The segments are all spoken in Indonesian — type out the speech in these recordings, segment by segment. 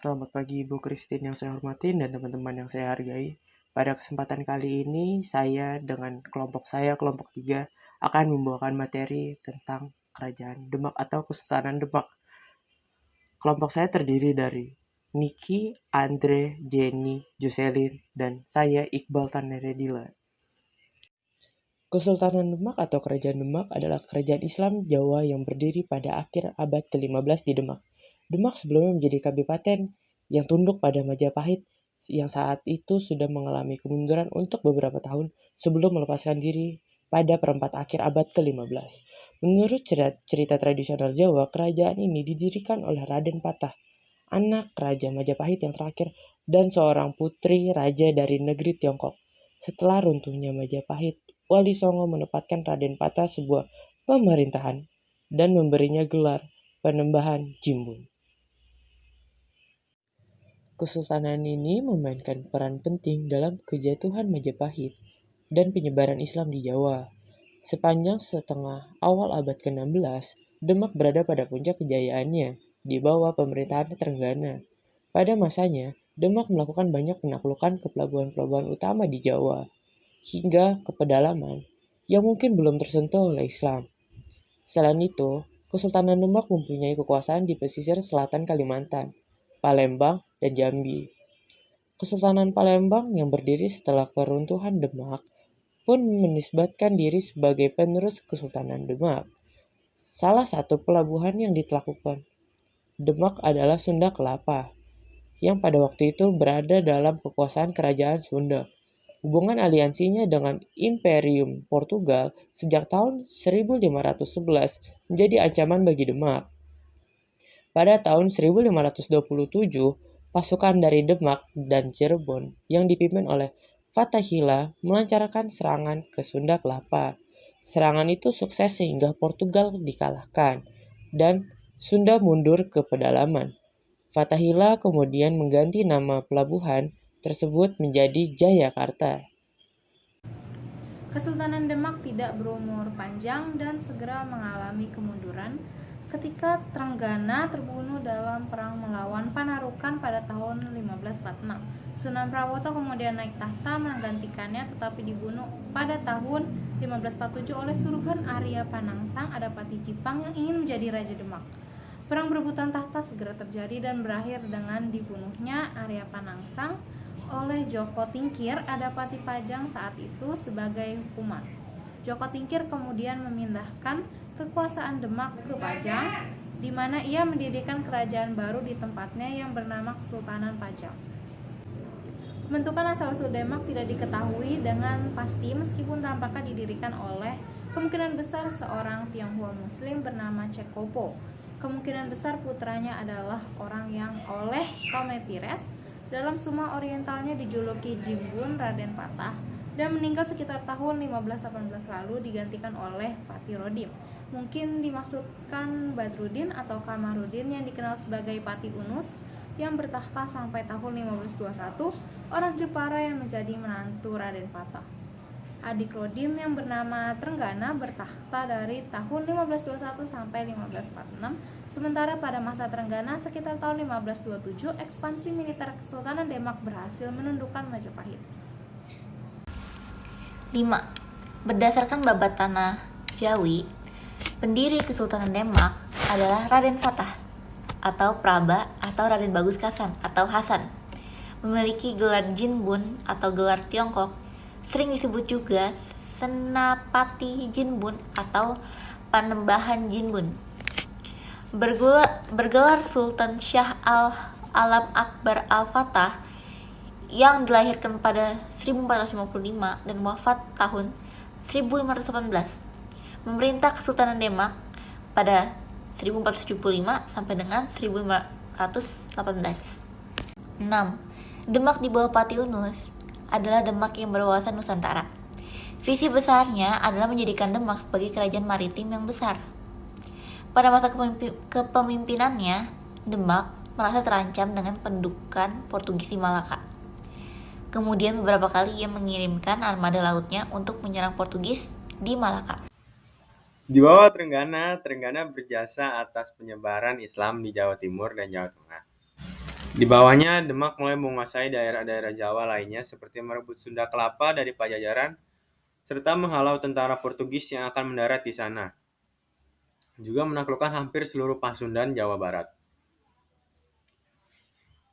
Selamat pagi Ibu Christine yang saya hormati dan teman-teman yang saya hargai. Pada kesempatan kali ini, saya dengan kelompok saya, kelompok 3, akan membawakan materi tentang Kerajaan Demak atau Kesultanan Demak. Kelompok saya terdiri dari Niki, Andre, Jenny, Jocelyn, dan saya Iqbal Taneredila. Kesultanan Demak atau Kerajaan Demak adalah kerajaan Islam Jawa yang berdiri pada akhir abad ke-15 di Demak. Demak sebelumnya menjadi kabupaten yang tunduk pada Majapahit yang saat itu sudah mengalami kemunduran untuk beberapa tahun sebelum melepaskan diri pada perempat akhir abad ke-15. Menurut cerita tradisional Jawa, kerajaan ini didirikan oleh Raden Patah, anak Raja Majapahit yang terakhir, dan seorang putri raja dari negeri Tiongkok. Setelah runtuhnya Majapahit, Wali Songo menempatkan Raden Patah sebuah pemerintahan dan memberinya gelar Panembahan Jimbun. Kesultanan ini memainkan peran penting dalam kejatuhan Majapahit dan penyebaran Islam di Jawa. Sepanjang setengah awal abad ke-16, Demak berada pada puncak kejayaannya di bawah pemerintahan Trenggana. Pada masanya, Demak melakukan banyak penaklukan ke pelabuhan-pelabuhan utama di Jawa, hingga ke pedalaman yang mungkin belum tersentuh oleh Islam. Selain itu, Kesultanan Demak mempunyai kekuasaan di pesisir selatan Kalimantan, Palembang, dan Jambi. Kesultanan Palembang yang berdiri setelah keruntuhan Demak pun menisbatkan diri sebagai penerus Kesultanan Demak. Salah satu pelabuhan yang dilakukan Demak adalah Sunda Kelapa, yang pada waktu itu berada dalam kekuasaan kerajaan Sunda. Hubungan aliansinya dengan Imperium Portugal sejak tahun 1511 menjadi ancaman bagi Demak. Pada tahun 1527, pasukan dari Demak dan Cirebon yang dipimpin oleh Fathahillah melancarkan serangan ke Sunda Kelapa. Serangan itu sukses sehingga Portugal dikalahkan dan Sunda mundur ke pedalaman. Fathahillah kemudian mengganti nama pelabuhan tersebut menjadi Jayakarta. Kesultanan Demak tidak berumur panjang dan segera mengalami kemunduran ketika Trenggana terbunuh dalam perang melawan Panarukan pada tahun 1546. Sunan Prawoto kemudian naik tahta menggantikannya tetapi dibunuh pada tahun 1547 oleh suruhan Arya Panangsang Adapati Jipang yang ingin menjadi Raja Demak. Perang berebutan tahta segera terjadi dan berakhir dengan dibunuhnya Arya Panangsang oleh Joko Tingkir Adapati Pajang saat itu sebagai hukuman. Joko Tingkir kemudian memindahkan kekuasaan Demak ke Pajang, di mana ia mendirikan kerajaan baru di tempatnya yang bernama Kesultanan Pajang. Pembentukan asal-usul Demak tidak diketahui dengan pasti meskipun tampaknya didirikan oleh kemungkinan besar seorang Tionghoa Muslim bernama Cekopo. Kemungkinan besar putranya adalah orang yang oleh Komepires dalam Suma Orientalnya dijuluki Jimbun Raden Patah dan meninggal sekitar tahun 1518 lalu digantikan oleh Pati Rodim. Mungkin dimaksudkan Badruddin atau Kamarudin yang dikenal sebagai Pati Unus yang bertakhta sampai tahun 1521, orang Jepara yang menjadi menantu Raden Patah. Adik Rodim yang bernama Trenggana bertakhta dari tahun 1521 sampai 1546, sementara pada masa Trenggana sekitar tahun 1527 ekspansi militer Kesultanan Demak berhasil menundukkan Majapahit. 5. Berdasarkan babat tanah Jawi, pendiri Kesultanan Demak adalah Raden Patah atau Praba atau Raden Bagus Kasan atau Hasan. Memiliki gelar Jinbun atau gelar Tiongkok, sering disebut juga Senapati Jinbun atau Panembahan Jinbun. Bergelar Sultan Syah Alam Akbar Al-Fatah yang dilahirkan pada 1455 dan wafat tahun 1518. Memerintah Kesultanan Demak pada 1475 sampai dengan 1518. 6. Demak di bawah Pati Unus adalah Demak yang berwawasan Nusantara. Visi besarnya adalah menjadikan Demak sebagai kerajaan maritim yang besar. Pada masa kepemimpinannya, Demak merasa terancam dengan pendudukan Portugis di Malaka. Kemudian beberapa kali ia mengirimkan armada lautnya untuk menyerang Portugis di Malaka. Di bawah Trenggana berjasa atas penyebaran Islam di Jawa Timur dan Jawa Tengah. Di bawahnya, Demak mulai menguasai daerah-daerah Jawa lainnya seperti merebut Sunda Kelapa dari Pajajaran, serta menghalau tentara Portugis yang akan mendarat di sana. Juga menaklukkan hampir seluruh Pasundan Jawa Barat.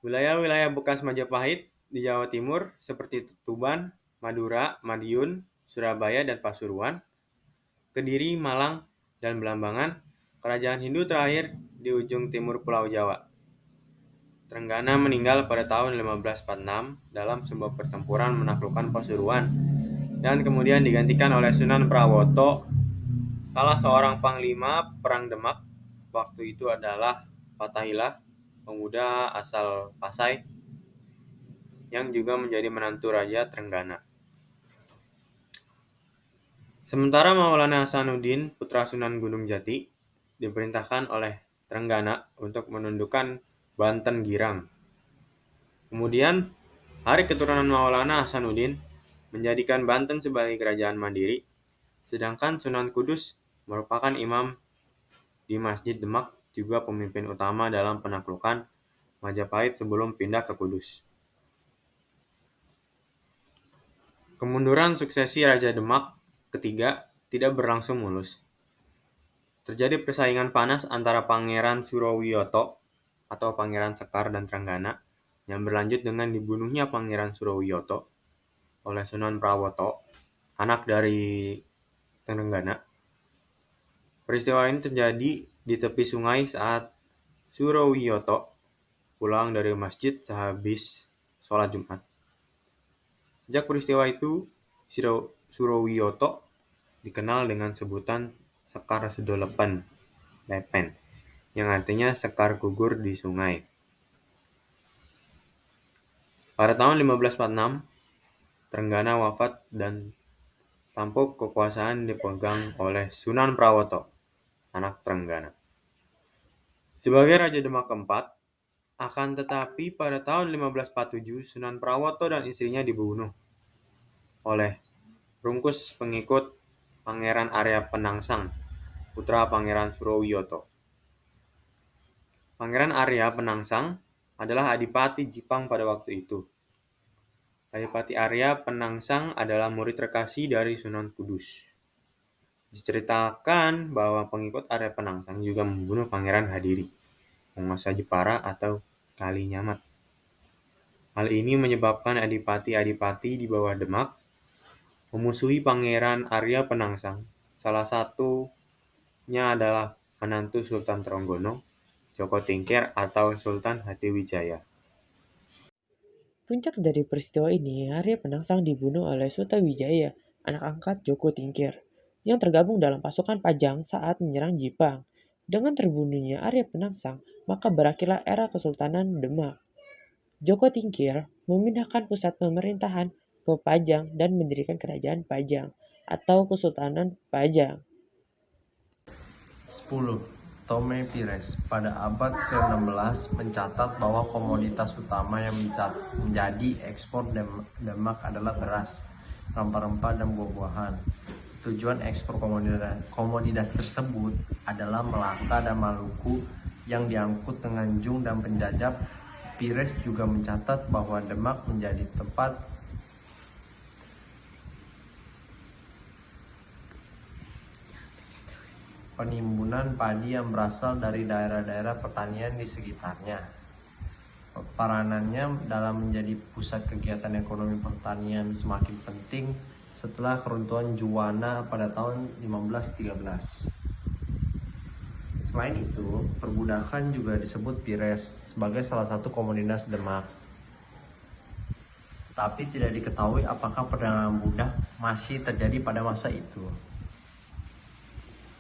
Wilayah-wilayah bekas Majapahit di Jawa Timur seperti Tuban, Madura, Madiun, Surabaya, dan Pasuruan, Kediri, Malang, dan Belambangan, kerajaan Hindu terakhir di ujung timur Pulau Jawa. Trenggana meninggal pada tahun 1546 dalam sebuah pertempuran menaklukkan Pasuruan dan kemudian digantikan oleh Sunan Prawoto, salah seorang panglima Perang Demak. Waktu itu adalah Fathahilah, pemuda asal Pasai, yang juga menjadi menantu Raja Trenggana. Sementara Maulana Hasanuddin, putra Sunan Gunung Jati, diperintahkan oleh Trenggana untuk menundukkan Banten Girang. Kemudian, hari keturunan Maulana Hasanuddin menjadikan Banten sebagai kerajaan mandiri, sedangkan Sunan Kudus merupakan imam di Masjid Demak, juga pemimpin utama dalam penaklukan Majapahit sebelum pindah ke Kudus. Kemunduran suksesi Raja Demak ketiga tidak berlangsung mulus. Terjadi persaingan panas antara Pangeran Surowiyoto atau Pangeran Sekar dan Trenggana yang berlanjut dengan dibunuhnya Pangeran Surowiyoto oleh Sunan Prawoto, anak dari Trenggana. Peristiwa ini terjadi di tepi sungai saat Surowiyoto pulang dari masjid sehabis sholat Jumat. Sejak peristiwa itu, Surowiyoto dikenal dengan sebutan Sekar Sedolepen, yang artinya sekar gugur di sungai. Pada tahun 1546, Trenggana wafat dan tampuk kekuasaan dipegang oleh Sunan Prawoto, anak Trenggana, sebagai Raja Demak keempat. Akan tetapi pada tahun 1547, Sunan Prawoto dan istrinya dibunuh oleh Rungkus pengikut Pangeran Arya Penangsang, putra Pangeran Surowiyoto. Pangeran Arya Penangsang adalah Adipati Jipang pada waktu itu. Adipati Arya Penangsang adalah murid terkasih dari Sunan Kudus. Diceritakan bahwa pengikut Arya Penangsang juga membunuh Pangeran Hadiri, penguasa Jepara atau Kalinyamat. Hal ini menyebabkan adipati-adipati di bawah Demak memusuhi Pangeran Arya Penangsang. Salah satunya adalah menantu Sultan Trenggono, Joko Tingkir atau Sultan Hatiwijaya. Puncak dari peristiwa ini, Arya Penangsang dibunuh oleh Sutawijaya, anak angkat Joko Tingkir, yang tergabung dalam pasukan Pajang saat menyerang Jipang. Dengan terbunuhnya Arya Penangsang, maka berakhirlah era Kesultanan Demak. Joko Tingkir memindahkan pusat pemerintahan ke Pajang dan mendirikan Kerajaan Pajang atau Kesultanan Pajang. 10. Tome Pires pada abad ke-16 mencatat bahwa komoditas utama yang menjadi ekspor Demak adalah beras, rempah-rempah, dan buah-buahan. Tujuan ekspor komoditas tersebut adalah Melaka dan Maluku yang diangkut dengan jung dan penjajah. Pires juga mencatat bahwa Demak menjadi tempat penimbunan padi yang berasal dari daerah-daerah pertanian di sekitarnya. Peranannya dalam menjadi pusat kegiatan ekonomi pertanian semakin penting setelah keruntuhan Juwana pada tahun 1513. Selain itu, perbudakan juga disebut Pires sebagai salah satu komoditas Demak. Tapi tidak diketahui apakah perdagangan budak masih terjadi pada masa itu.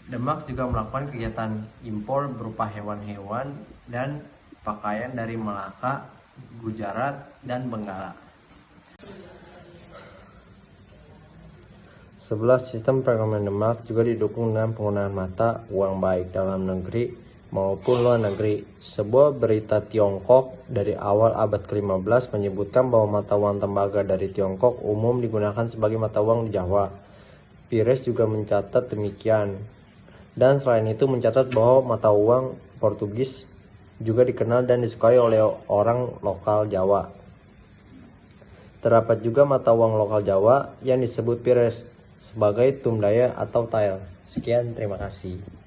Demak juga melakukan kegiatan impor berupa hewan-hewan dan pakaian dari Melaka, Gujarat, dan Benggala. 11. Sistem perekonomian Demak juga didukung dengan penggunaan mata uang baik dalam negeri maupun luar negeri. Sebuah berita Tiongkok dari awal abad ke-15 menyebutkan bahwa mata uang tembaga dari Tiongkok umum digunakan sebagai mata uang di Jawa. Pires juga mencatat demikian. Dan selain itu mencatat bahwa mata uang Portugis juga dikenal dan disukai oleh orang lokal Jawa. Terdapat juga mata uang lokal Jawa yang disebut pires sebagai tumdaya atau tael. Sekian, terima kasih.